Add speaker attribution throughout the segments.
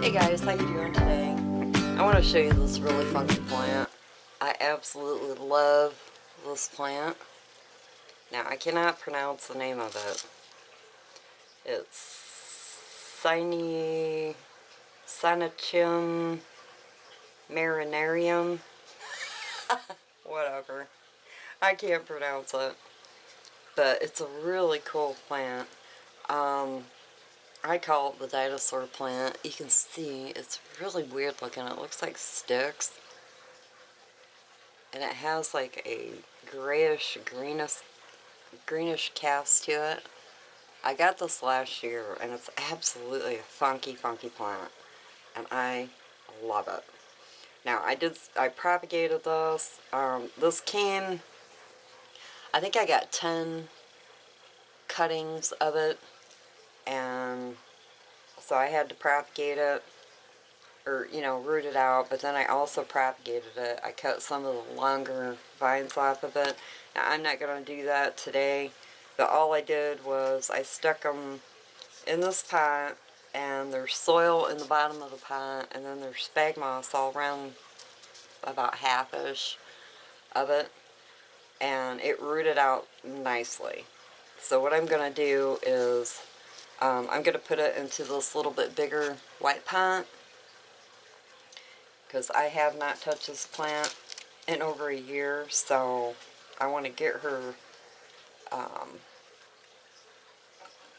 Speaker 1: Hey guys, how you doing today? I want to show you this really funky plant. I absolutely love this plant. Now, I cannot pronounce the name of it. It's Cynanchum Marnierianum. Whatever. I can't pronounce it. But it's a really cool plant. I call it the dinosaur plant. You can see it's really weird looking. It looks like sticks. And it has like a greenish cast to it. I got this last year and it's absolutely a funky plant. And I love it. Now I propagated this. This came, I think I got 10 cuttings of it. And so I had to propagate it, or, root it out, but then I also propagated it. I cut some of the longer vines off of it. Now, I'm not going to do that today, but all I did was I stuck them in this pot, and there's soil in the bottom of the pot, and then there's spag moss all around, about half-ish of it, and it rooted out nicely. So what I'm going to do is I'm going to put it into this little bit bigger white pot, because I have not touched this plant in over a year, so I want to get her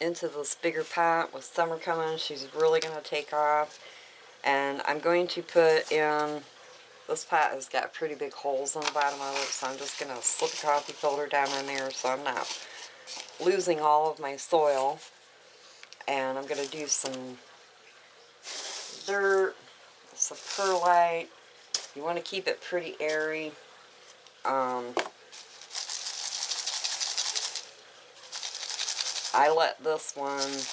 Speaker 1: into this bigger pot. With summer coming, she's really going to take off, and I'm going to put in, this pot has got pretty big holes in the bottom of it, so I'm just going to slip a coffee filter down in there so I'm not losing all of my soil. And I'm going to do some dirt, some perlite. You want to keep it pretty airy. I let this one,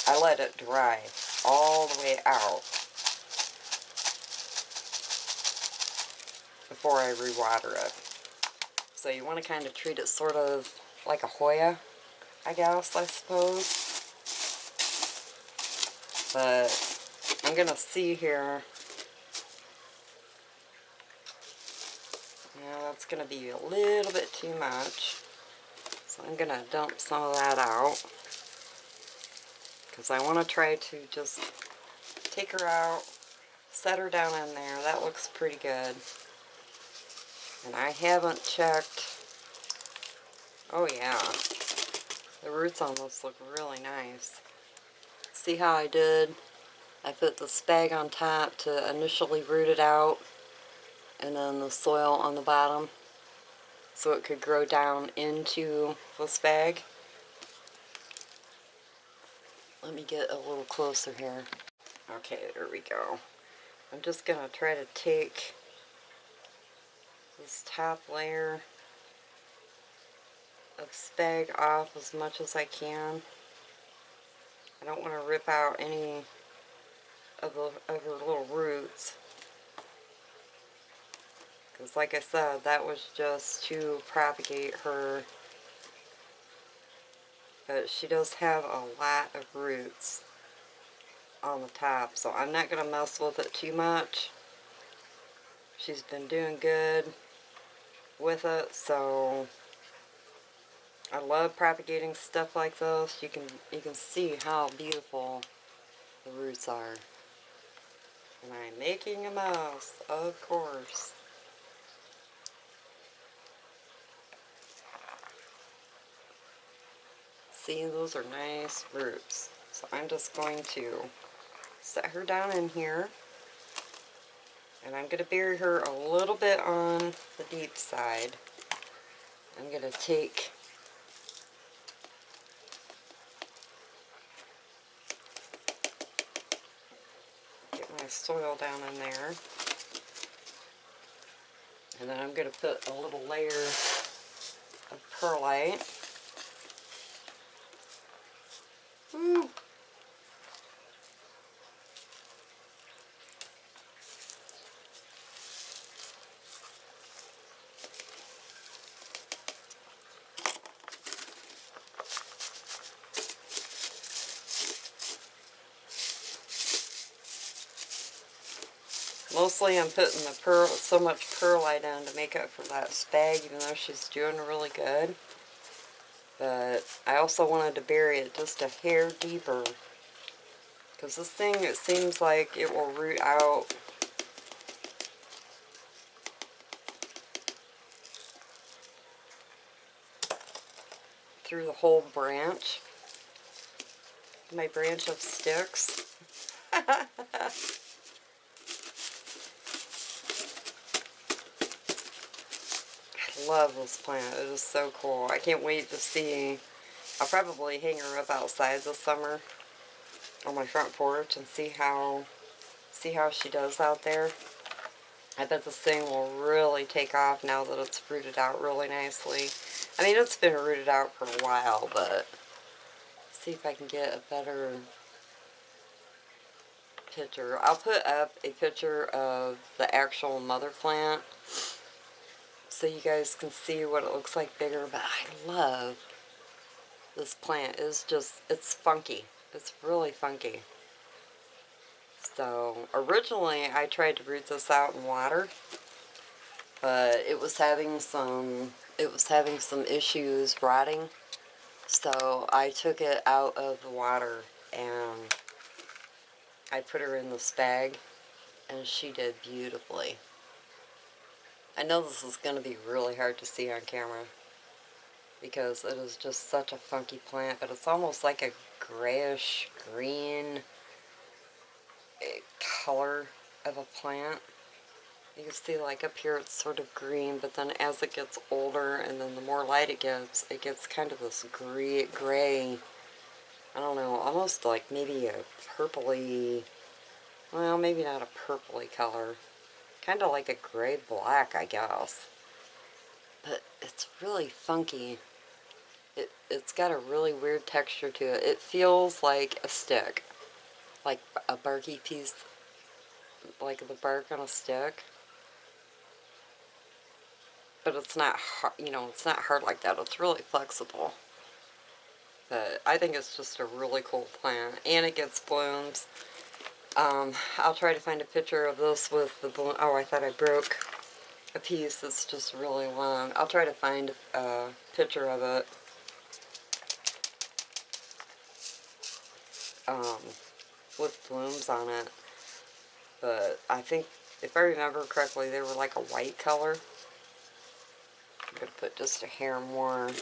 Speaker 1: I let it dry all the way out before I rewater it. So you want to kind of treat it sort of like a Hoya, I guess, I suppose. But I'm going to see here. Yeah, that's going to be a little bit too much. So I'm going to dump some of that out. Because I want to try to just take her out, set her down in there. That looks pretty good. And I haven't checked. Oh yeah. The roots on this look really nice. See how I did? I put the spag on top to initially root it out, and then the soil on the bottom so it could grow down into the spag. Let me get a little closer here. Okay, there we go. I'm just going to try to take this top layer of spag off as much as I can. I don't want to rip out any of her little roots, because like I said, that was just to propagate her, but she does have a lot of roots on the top, so I'm not going to mess with it too much. She's been doing good with it, so I love propagating stuff like this. You can see how beautiful the roots are. And I'm making a mess, of course. See, those are nice roots. So I'm just going to set her down in here. And I'm going to bury her a little bit on the deep side. I'm going to take my soil down in there, and then I'm going to put a little layer of perlite. Woo. Mostly I'm putting the so much perlite in to make up for that spag, even though she's doing really good. But I also wanted to bury it just a hair deeper, because this thing, it seems like it will root out through the whole branch. My branch of sticks. I love this plant. It is so cool. I can't wait to see. I'll probably hang her up outside this summer on my front porch and see how she does out there. I bet this thing will really take off now that it's rooted out really nicely. I mean, it's been rooted out for a while, but see if I can get a better picture. I'll put up a picture of the actual mother plant so you guys can see what it looks like bigger. But I love this plant. It's funky. It's really funky. So originally I tried to root this out in water, but it was having some issues rotting. So I took it out of the water and I put her in the spag, and she did beautifully. I know this is going to be really hard to see on camera because it is just such a funky plant, but it's almost like a grayish green color of a plant. You can see like up here it's sort of green, but then as it gets older and then the more light it gets kind of this gray, I don't know, almost like maybe a purpley, well, maybe not a purpley color. Kind of like a gray-black, I guess. But it's really funky. It's got a really weird texture to it. It feels like a stick. Like a barky piece, like the bark on a stick. But it's not hard, you know, it's not hard like that. It's really flexible. But I think it's just a really cool plant. And it gets blooms. I'll try to find a picture of this with the balloon. Oh, I thought I broke a piece that's just really long. I'll try to find a picture of it. With blooms on it. But I think, if I remember correctly, they were like a white color. I'm going to put just a hair more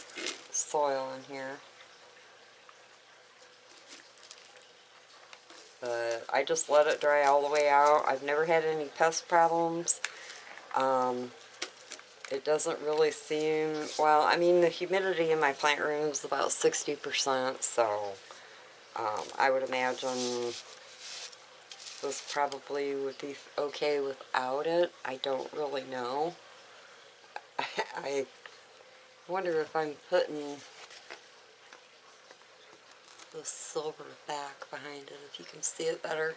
Speaker 1: soil in here. But I just let it dry all the way out. I've never had any pest problems. It doesn't really seem, well, I mean, the humidity in my plant room is about 60%, so I would imagine this probably would be okay without it. I don't really know. I wonder if I'm putting the silver back behind it, if you can see it better.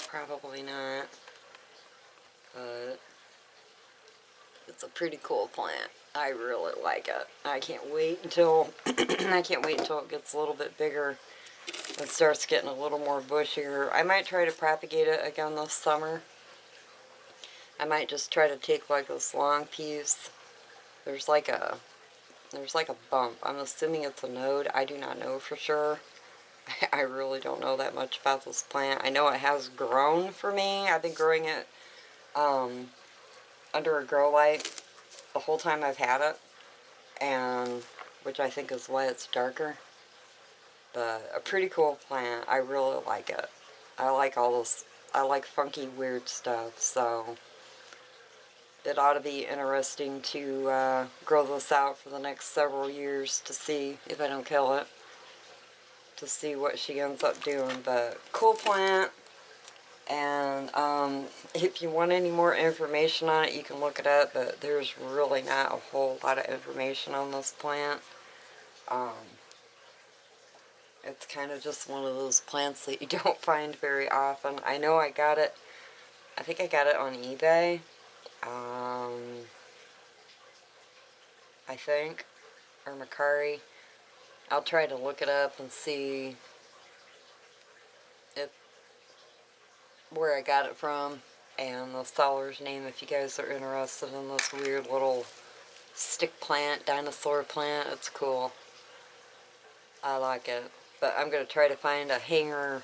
Speaker 1: Probably not, but it's a pretty cool plant. I really like it. I can't wait until I can't wait until it gets a little bit bigger and starts getting a little more bushier. I might try to propagate it again this summer. I might just try to take like this long piece. There's like a bump. I'm assuming it's a node. I do not know for sure. I really don't know that much about this plant. I know it has grown for me. I've been growing it under a grow light the whole time I've had it, and which I think is why it's darker. But a pretty cool plant. I really like it. I like all this. I like funky, weird stuff. So it ought to be interesting to grow this out for the next several years to see if I don't kill it. To see what she ends up doing. But cool plant. And if you want any more information on it, you can look it up, but there's really not a whole lot of information on this plant. It's kind of just one of those plants that you don't find very often. I know I got it, I think I got it on eBay, I think, or Mercari, I'll try to look it up and see if where I got it from and the seller's name if you guys are interested in this weird little stick plant, dinosaur plant. It's cool. I like it. But I'm going to try to find a hanger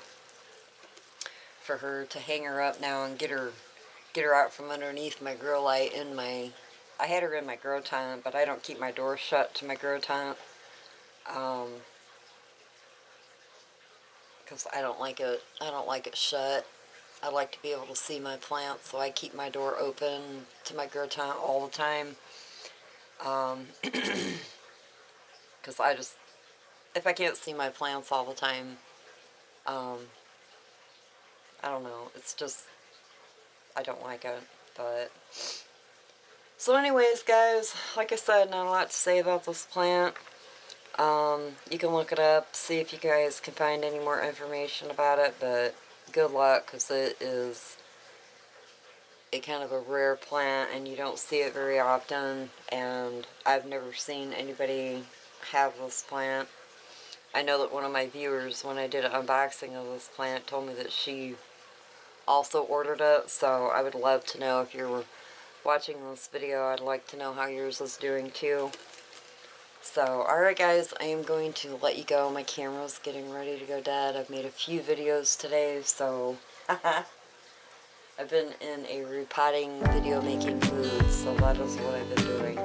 Speaker 1: for her to hang her up now and get her out from underneath my grow light in my... I had her in my grow tent, but I don't keep my door shut to my grow tent. Because I don't like it shut. I like to be able to see my plants, so I keep my door open to my grow tent all the time. Because if I can't see my plants all the time, I don't know, it's just, I don't like it, but... So anyways, guys, like I said, not a lot to say about this plant. You can look it up, see if you guys can find any more information about it, but good luck, because it is a kind of a rare plant, and you don't see it very often, and I've never seen anybody have this plant. I know that one of my viewers, when I did an unboxing of this plant, told me that she also ordered it, so I would love to know if you're watching this video. I'd like to know how yours is doing too. So, alright guys, I am going to let you go. My camera's getting ready to go dead. I've made a few videos today, so I've been in a repotting video making mood, so that is what I've been doing.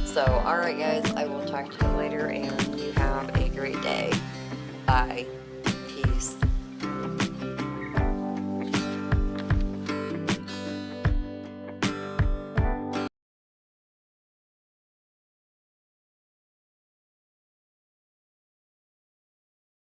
Speaker 1: So, alright guys, I will talk to you later, and you have a great day. Bye.